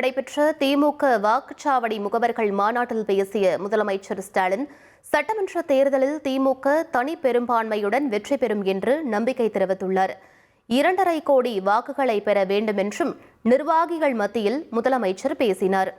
நடைபெற்ற திமுக வாக்குச்சாவடி முகவர்கள் மாநாட்டில் பேசிய முதலமைச்சர் ஸ்டாலின், சட்டமன்ற தேர்தலில் திமுக தனி பெரும்பான்மையுடன் வெற்றி பெறும் என்று நம்பிக்கை தெரிவித்துள்ளார். 2.5 கோடி வாக்குகளை பெற வேண்டும் என்றும் நிர்வாகிகள் மத்தியில் முதலமைச்சர் பேசினார்.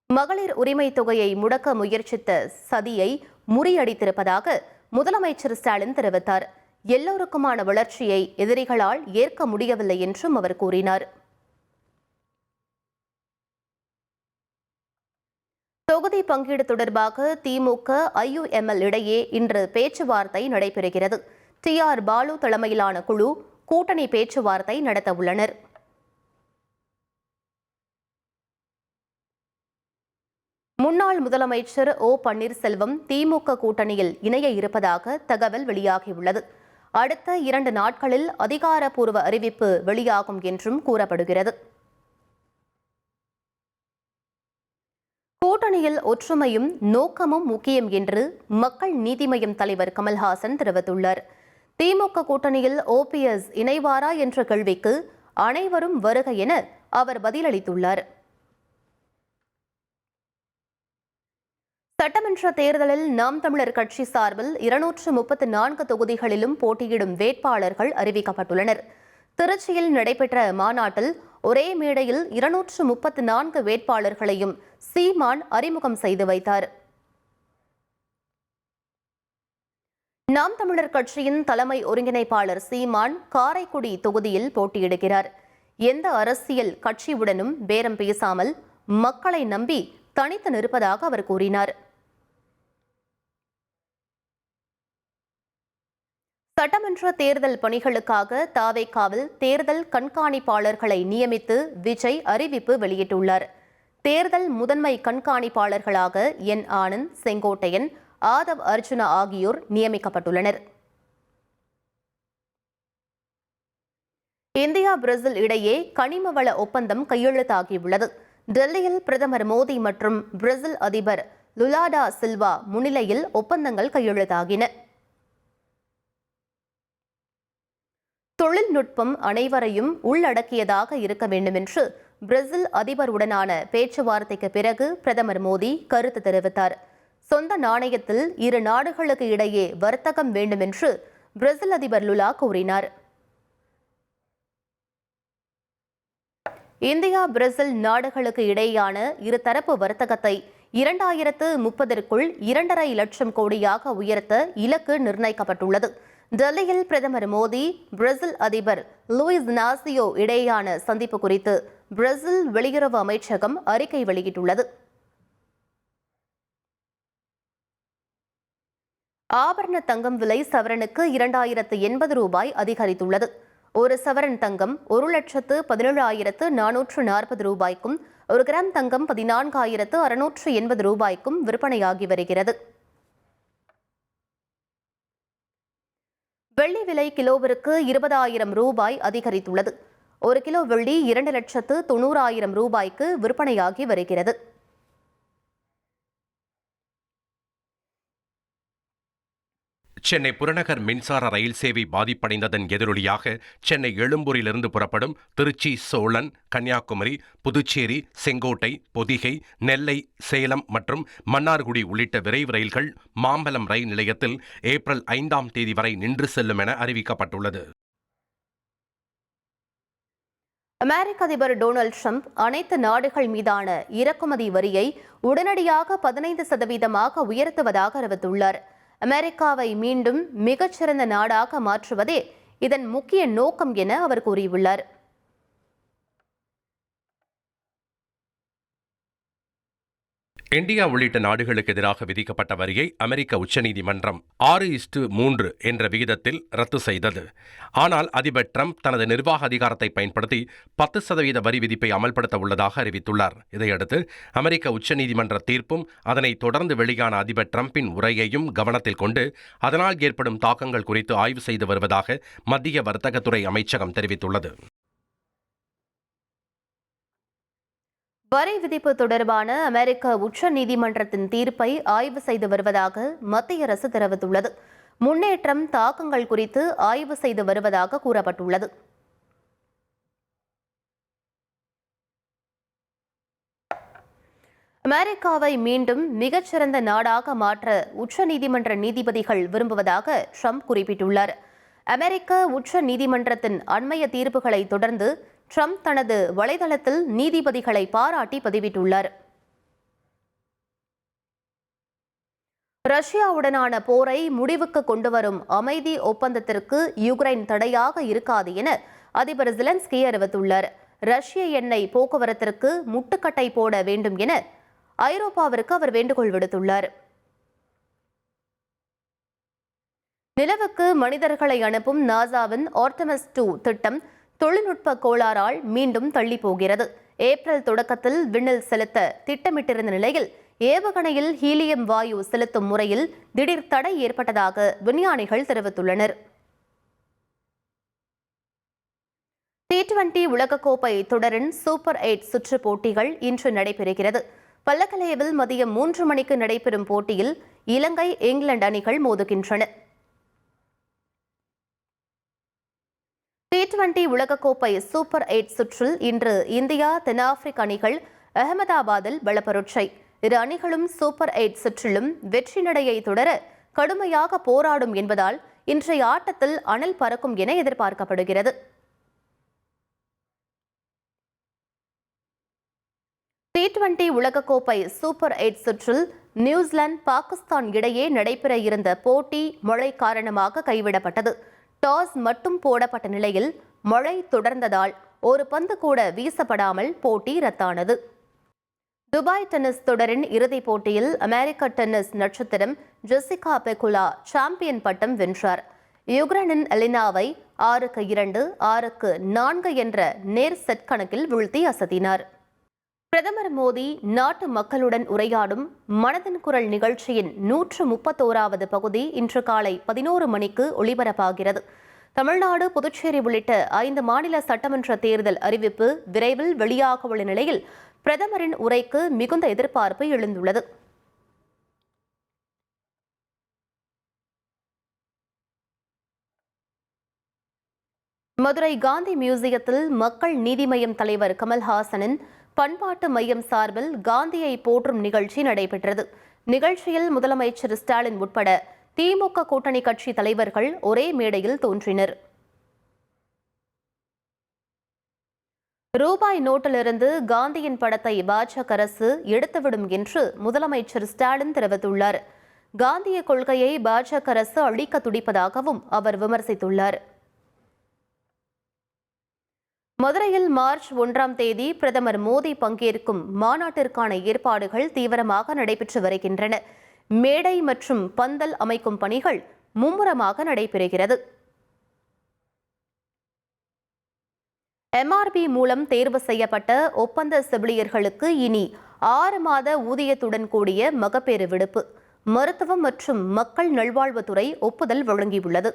மகளிர் உரிமை தொகையை முடக்க முயற்சித்த சதியை முறியடித்திருப்பதாக முதலமைச்சர் ஸ்டாலின் தெரிவித்தார். எல்லோருக்குமான வளர்ச்சியை எதிரிகளால் ஏற்க முடியவில்லை என்றும் அவர் கூறினார். தொகுதி பங்கீடு தொடர்பாக திமுக IUML இடையே இன்று பேச்சுவார்த்தை நடைபெறுகிறது. TR பாலு தலைமையிலான குழு கூட்டணி பேச்சுவார்த்தை நடத்த உள்ளனர். முன்னாள் முதலமைச்சர் O பன்னீர்செல்வம் திமுக கூட்டணியில் இணைய இருப்பதாக தகவல் வெளியாகியுள்ளது. அடுத்த 2 நாட்களில் அதிகாரப்பூர்வ அறிவிப்பு வெளியாகும் என்றும் கூறப்படுகிறது. கூட்டணியில் ஒற்றுமையும் நோக்கமும் முக்கியம் என்று மக்கள் நீதி மய்யம் தலைவர் கமல்ஹாசன் தெரிவித்துள்ளார். திமுக கூட்டணியில் OPS இணைவாரா என்ற கேள்விக்கு அனைவரும் வருக என அவர் பதிலளித்துள்ளார். சட்டமன்ற தேர்தலில் நாம் தமிழர் கட்சி சார்பில் 234 தொகுதிகளிலும் போட்டியிடும் வேட்பாளர்கள் அறிவிக்கப்பட்டுள்ளனர். திருச்சியில் நடைபெற்ற மாநாட்டில் ஒரே மேடையில் 234 வேட்பாளர்களையும் சீமான் அறிமுகம் செய்து வைத்தார். நாம் தமிழர் கட்சியின் தலைமை ஒருங்கிணைப்பாளர் சீமான் காரைக்குடி தொகுதியில் போட்டியிடுகிறார். எந்த அரசியல் கட்சியுடனும் பேரம் பேசாமல் மக்களை நம்பி தனித்து நிற்பதாக அவர் கூறினார். சட்டமன்ற தேர்தல் பணிகளுக்காக தாவேகாவில் தேர்தல் கண்காணிப்பாளர்களை நியமித்து விஜய் அறிவிப்பு வெளியிட்டுள்ளார். தேர்தல் முதன்மை கண்காணிப்பாளர்களாக N ஆனந்த், செங்கோட்டையன், ஆதவ் அர்ஜுனா ஆகியோர் நியமிக்கப்பட்டுள்ளனர். இந்தியா பிரேசில் இடையே கனிம வள ஒப்பந்தம் கையெழுத்தாகியுள்ளது. டெல்லியில் பிரதமர் மோடி மற்றும் பிரேசில் அதிபர் லுலா டா சில்வா முன்னிலையில் ஒப்பந்தங்கள் கையெழுத்தாகின. தொழில்நுட்பம் அனைவரையும் உள்ளடக்கியதாக இருக்க வேண்டும் என்று பிரேசில் அதிபருடனான பேச்சுவார்த்தைக்கு பிறகு பிரதமர் மோடி கருத்து தெரிவித்தார். சொந்த நாணயத்தில் இரு நாடுகளுக்கு இடையே வர்த்தகம் வேண்டும் என்று பிரேசில் அதிபர் லுலா கூறினார். இந்தியா பிரேசில் நாடுகளுக்கு இடையேயான இருதரப்பு வர்த்தகத்தை 2030க்குள் 2.5 லட்சம் கோடியாக உயர்த்த இலக்கு நிர்ணயிக்கப்பட்டுள்ளது. டெல்லியில் பிரதமர் மோடி, பிரேசில் அதிபர் லூயிஸ் இனாசியோ இடையேயான சந்திப்பு குறித்து பிரேசில் வெளியுறவு அமைச்சகம் அறிக்கை வெளியிட்டுள்ளது. ஆபரண தங்கம் விலை சவரனுக்கு 2080 ரூபாய் அதிகரித்துள்ளது. ஒரு சவரன் தங்கம் 1,17,440 ரூபாய்க்கும், 1 கிராம் தங்கம் 14,680 ரூபாய்க்கும் விற்பனையாகி வருகிறது. வெள்ளி விலை கிலோவிற்கு 20,000 ரூபாய் அதிகரித்துள்ளது. 1 கிலோ வெள்ளி 2,90,000 ரூபாய்க்கு விற்பனையாகி வருகிறது. சென்னை புறநகர் மின்சார ரயில் சேவை பாதிப்படைந்ததன் எதிரொலியாக சென்னை எழும்பூரிலிருந்து புறப்படும் திருச்சி, சோழன், கன்னியாகுமரி, புதுச்சேரி, செங்கோட்டை, பொதிகை, நெல்லை, சேலம் மற்றும் மன்னார்குடி உள்ளிட்ட விரைவு ரயில்கள் மாம்பலம் ரயில் நிலையத்தில் ஏப்ரல் 5ஆம் தேதி வரை நின்று செல்லும் என அறிவிக்கப்பட்டுள்ளது. அமெரிக்க அதிபர் டொனால்ட் ட்ரம்ப் அனைத்து நாடுகள் மீதான இறக்குமதி வரியை உடனடியாக 15% உயர்த்துவதாக அறிவித்துள்ளார். அமெரிக்காவை மீண்டும் மிகச்சிறந்த நாடாக மாற்றுவதே இதன் முக்கிய நோக்கம் என அவர் கூறியுள்ளார். இந்தியா உள்ளிட்ட நாடுகளுக்கு எதிராக விதிக்கப்பட்ட வரியை அமெரிக்க உச்சநீதிமன்றம் 6:3 என்ற விகிதத்தில் ரத்து செய்தது. ஆனால் அதிபர் ட்ரம்ப் தனது நிர்வாக அதிகாரத்தை பயன்படுத்தி 10% வரி விதிப்பை அமல்படுத்த உள்ளதாக அறிவித்துள்ளார். இதையடுத்து அமெரிக்க உச்சநீதிமன்ற தீர்ப்பும் அதனைத் தொடர்ந்து வெளியான அதிபர் ட்ரம்பின் உரையையும் கவனத்தில் கொண்டு அதனால் ஏற்படும் தாக்கங்கள் குறித்து ஆய்வு செய்து வருவதாக மத்திய வர்த்தகத்துறை அமைச்சகம் தெரிவித்துள்ளது. வரி விதிப்பு தொடர்பான அமெரிக்க உச்ச நீதிமன்றத்தின் தீர்ப்பை ஆய்வு செய்து வருவதாக மத்திய அரசு தெரிவித்துள்ளது. முன்னேற்றம், தாக்கங்கள் குறித்து ஆய்வு செய்து வருவதாக கூறப்பட்டுள்ளது. அமெரிக்காவை மீண்டும் மிகச்சிறந்த நாடாக மாற்ற உச்சநீதிமன்ற நீதிபதிகள் விரும்புவதாக ட்ரம்ப் குறிப்பிட்டுள்ளார். அமெரிக்க உச்ச நீதிமன்றத்தின் அண்மைய தீர்ப்புகளை தொடர்ந்து ட்ரம்ப் தனது வலைதளத்தில் நீதிபதிகளை பாராட்டி பதிவிட்டுள்ளார். ரஷ்யாவுடனான போரை முடிவுக்கு கொண்டுவரும் அமைதி ஒப்பந்தத்திற்கு யுக்ரைன் தடையாக இருக்காது என அதிபர் ஜெலன்ஸ்கி அறிவித்துள்ளார். ரஷ்ய எண்ணெய் போக்குவரத்திற்கு முட்டுக்கட்டை போட வேண்டும் என ஐரோப்பாவிற்கு அவர் வேண்டுகோள் விடுத்துள்ளார். நிலவுக்கு மனிதர்களை அனுப்பும் நாசாவின் ஆர்டெமிஸ் 2 திட்டம் தொழில்நுட்ப கோளாறால் மீண்டும் தள்ளி போகிறது. ஏப்ரல் தொடக்கத்தில் விண்ணில் செலுத்த திட்டமிட்டிருந்த நிலையில் ஏவுகணையில் ஹீலியம் வாயு செலுத்தும் முறையில் திடீர் தடை ஏற்பட்டதாக விஞ்ஞானிகள் தெரிவித்துள்ளனர். T20 உலகக்கோப்பை தொடரின் சூப்பர் 8 சுற்று போட்டிகள் இன்று நடைபெறுகிறது. பல்லக்கலேவில் மதியம் 3 மணிக்கு நடைபெறும் போட்டியில் இலங்கை, இங்கிலாந்து அணிகள் மோதுகின்றன. T20 உலகக்கோப்பை சூப்பர் 8 சுற்றில் இன்று இந்தியா, தென்னாப்பிரிக்க அணிகள் அகமதாபாத்தில் பலப்பரட்சை. இரு அணிகளும் சூப்பர் 8 சுற்றிலும் வெற்றி நடையை தொடர கடுமையாக போராடும் என்பதால் இன்றைய ஆட்டத்தில் அனல் பறக்கும் என எதிர்பார்க்கப்படுகிறது. T20 உலகக்கோப்பை சூப்பர் 8 சுற்றில் நியூசிலாந்து, பாகிஸ்தான் இடையே நடைபெற இருந்த போட்டி மழை காரணமாக கைவிடப்பட்டது. டாஸ் மட்டும் போடப்பட்ட நிலையில் மழை தொடர்ந்ததால் ஒரு பந்து கூட வீசப்படாமல் போட்டி ரத்தானது. துபாய் டென்னிஸ் தொடரின் இறுதிப் போட்டியில் அமெரிக்க டென்னிஸ் நட்சத்திரம் ஜெசிகா பெகுலா சாம்பியன் பட்டம் வென்றார். யுக்ரைனின் எலினாவை 6-2, 6-4 என்ற நேர் செட் கணக்கில் வீழ்த்தி அசத்தினார். பிரதமர் மோடி நாட்டு மக்களுடன் உரையாடும் மனதின் குரல் நிகழ்ச்சியின் 131வது பகுதி இன்று காலை 11 மணிக்கு ஒளிபரப்பாகிறது. தமிழ்நாடு, புதுச்சேரி உள்ளிட்ட 5 மாநில சட்டமன்ற தேர்தல் அறிவிப்பு விரைவில் வெளியாக உள்ள நிலையில் பிரதமரின் உரைக்கு மிகுந்த எதிர்பார்ப்பு எழுந்துள்ளது. மதுரை காந்தி மியூசியத்தில் மக்கள் நீதி மய்யம் தலைவர் கமல்ஹாசனின் பண்பாட்டு மையம் சார்பில் காந்தியை போற்றும் நிகழ்ச்சி நடைபெற்றது. நிகழ்ச்சியில் முதலமைச்சர் ஸ்டாலின் உட்பட திமுக கூட்டணி கட்சி தலைவர்கள் ஒரே மேடையில் தோன்றினர். ரூபாய் நோட்டிலிருந்து காந்தியின் படத்தை பாஜக அரசு எடுத்துவிடும் என்று முதலமைச்சர் ஸ்டாலின் தெரிவித்துள்ளார். காந்திய கொள்கையை பாஜக அரசு அழிக்க துடிப்பதாகவும் அவர் விமர்சித்துள்ளார். மதுரையில் மார்ச் 1ஆம் தேதி பிரதமர் மோடி பங்கேற்கும் மாநாட்டிற்கான ஏற்பாடுகள் தீவிரமாக நடைபெற்று வருகின்றன. மேடை மற்றும் பந்தல் அமைக்கும் பணிகள் மும்முரமாக நடைபெறுகிறது. MRP மூலம் தேர்வு செய்யப்பட்ட ஒப்பந்த செவிலியர்களுக்கு இனி 6 மாத ஊதியத்துடன் கூடிய மகப்பேறு விடுப்பு மருத்துவம் மற்றும் மக்கள் நல்வாழ்வுத்துறை ஒப்புதல் வழங்கியுள்ளது.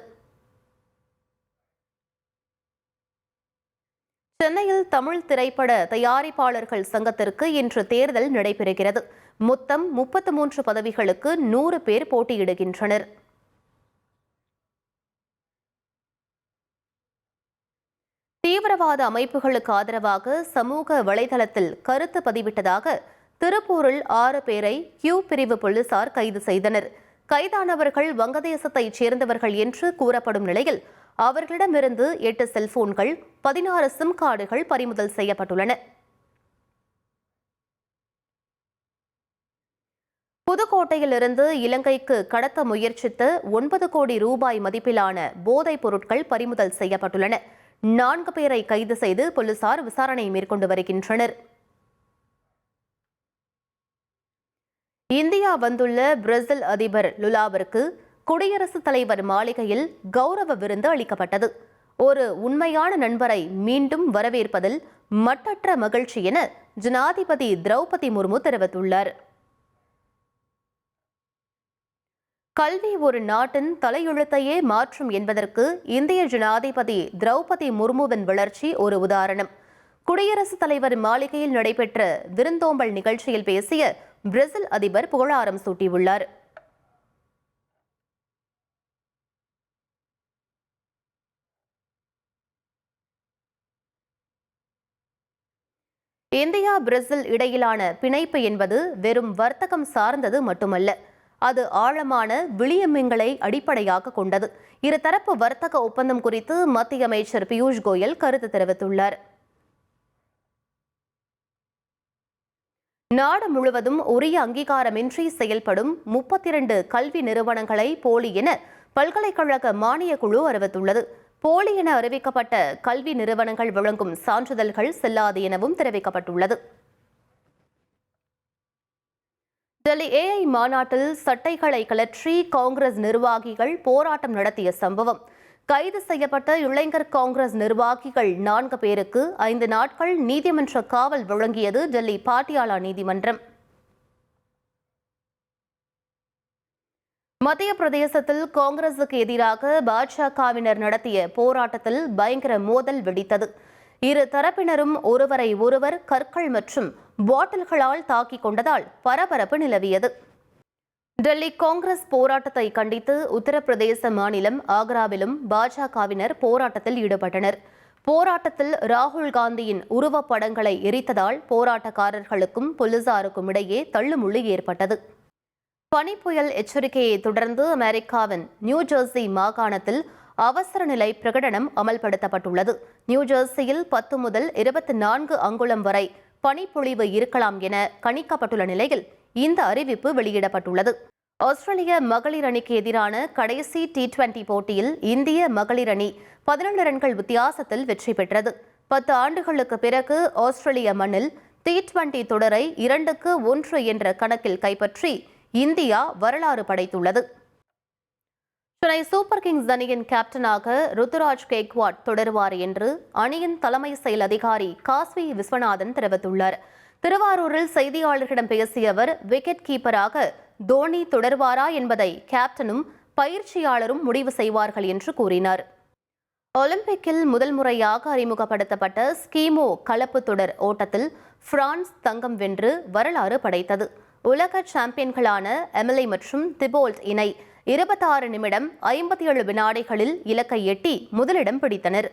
சென்னையில் தமிழ் திரைப்பட தயாரிப்பாளர்கள் சங்கத்திற்கு இன்று தேர்தல் நடைபெறுகிறது. மொத்தம் 33 பதவிகளுக்கு 100 பேர் போட்டியிடுகின்றனர். தீவிரவாத அமைப்புகளுக்கு ஆதரவாக சமூக வலைதளத்தில் கருத்து பதிவிட்டதாக திருப்பூரில் 6 பேரை கியூ பிரிவு போலீசார் கைது செய்தனர். கைதானவர்கள் வங்கதேசத்தைச் சேர்ந்தவர்கள் என்று கூறப்படும் நிலையில் அவர்களிடமிருந்து 8 செல்போன்கள், 16 சிம் கார்டுகள் பறிமுதல் செய்யப்பட்டுள்ளன. புதுக்கோட்டையிலிருந்து இலங்கைக்கு கடத்த முயற்சித்த 9 கோடி ரூபாய் மதிப்பிலான போதைப் பொருட்கள் பறிமுதல் செய்யப்பட்டுள்ளன. 4 பேரை கைது செய்து போலீசார் விசாரணை மேற்கொண்டு வருகின்றனர். இந்தியா வந்துள்ள பிரேசில் அதிபர் லுலாவிற்கு குடியரசுத் தலைவர் மாளிகையில் கௌரவ விருந்து அளிக்கப்பட்டது. ஒரு உண்மையான நண்பரை மீண்டும் வரவேற்பதில் மட்டற்ற மகிழ்ச்சி என ஜனாதிபதி திரௌபதி முர்மு தெரிவித்துள்ளார். கல்வி ஒரு நாட்டின் தலையெழுத்தையே மாற்றும் என்பதற்கு இந்திய ஜனாதிபதி திரௌபதி முர்முவின் வளர்ச்சி ஒரு உதாரணம். குடியரசுத் தலைவர் மாளிகையில் நடைபெற்ற விருந்தோம்பல் நிகழ்ச்சியில் பேசிய பிரேசில் அதிபர் புகழாரம் சூட்டியுள்ளார். இந்தியா பிரேசில் இடையிலான பிணைப்பு என்பது வெறும் வர்த்தகம் சார்ந்தது மட்டுமல்ல, அது ஆழமான விளிம்புகளை அடிப்படையாக கொண்டது. இருதரப்பு வர்த்தக ஒப்பந்தம் குறித்து மத்திய அமைச்சர் பியூஷ் கோயல் கருத்து தெரிவித்துள்ளார். நாடு முழுவதும் உரிய அங்கீகாரமின்றி செயல்படும் 32 கல்வி நிறுவனங்களை போலி என பல்கலைக்கழக மானியக் குழு அறிவித்துள்ளது. போலி என அறிவிக்கப்பட்ட கல்வி நிறுவனங்கள் வழங்கும் சான்றிதழ்கள் செல்லாது எனவும் தெரிவிக்கப்பட்டுள்ளது. டெல்லி ஏஐ மாநாட்டில் சட்டைகளை கலற்றி காங்கிரஸ் நிர்வாகிகள் போராட்டம் நடத்திய சம்பவம். கைது செய்யப்பட்ட இளைஞர் காங்கிரஸ் நிர்வாகிகள் 4 பேருக்கு 5 நாட்கள் நீதிமன்ற காவல் வழங்கியது டெல்லி பாட்டியாலா நீதிமன்றம். மத்திய பிரதேசத்தில் காங்கிரசுக்கு எதிராக பாஜகவினர் நடத்திய போராட்டத்தில் பயங்கர மோதல் வெடித்தது. இரு தரப்பினரும் ஒருவரை ஒருவர் கற்கள் மற்றும் பாட்டில்களால் தாக்கிக் கொண்டதால் பரபரப்பு நிலவியது. டெல்லி காங்கிரஸ் போராட்டத்தை கண்டித்து உத்தரப்பிரதேச மாநிலம் ஆக்ராவிலும் பாஜகவினர் போராட்டத்தில் ஈடுபட்டனர். போராட்டத்தில் ராகுல் காந்தியின் உருவப்படங்களை எரித்ததால் போராட்டக்காரர்களுக்கும் போலீசாருக்கும் இடையே தள்ளுமுள்ளு ஏற்பட்டது. பனிப்புயல் எச்சரிக்கையை தொடர்ந்து அமெரிக்காவின் நியூஜெர்சி மாகாணத்தில் அவசர நிலை பிரகடனம் அமல்படுத்தப்பட்டுள்ளது. நியூஜெர்சியில் 10 முதல் 24 அங்குலம் வரை பனிப்பொழிவு இருக்கலாம் என கணிக்கப்பட்டுள்ள நிலையில் இந்த அறிவிப்பு வெளியிடப்பட்டுள்ளது. ஆஸ்திரேலிய மகளிர் அணிக்கு எதிரான கடைசி T20 போட்டியில் இந்திய மகளிர் அணி 17 ரன்கள் வித்தியாசத்தில் வெற்றி பெற்றது. 10 ஆண்டுகளுக்கு பிறகு ஆஸ்திரேலிய மண்ணில் T20 தொடரை 2-1 என்ற கணக்கில் கைப்பற்றி இந்தியா வரலாறு படைத்துள்ளது. சென்னை சூப்பர் கிங்ஸ் அணியின் கேப்டனாக ருத்துராஜ் கேக்வாட் தொடருவார் என்று அணியின் தலைமை செயல் அதிகாரி காஸ்வி விஸ்வநாதன் தெரிவித்துள்ளார். திருவாரூரில் செய்தியாளர்களிடம் பேசிய அவர், விக்கெட் கீப்பராக தோனி தொடர்வாரா என்பதை கேப்டனும் பயிற்சியாளரும் முடிவு செய்வார்கள் என்று கூறினார். ஒலிம்பிக்கில் முதல் முறையாக அறிமுகப்படுத்தப்பட்ட ஸ்கீமோ கலப்பு தொடர் ஓட்டத்தில் பிரான்ஸ் தங்கம் வென்று வரலாறு படைத்தது. உலக சாம்பியன்களான எமிலி மற்றும் திபோல்ட் இணை 26 நிமிடம் 57 வினாடிகளில் இலக்கை எட்டி முதலிடம் பிடித்தனர்.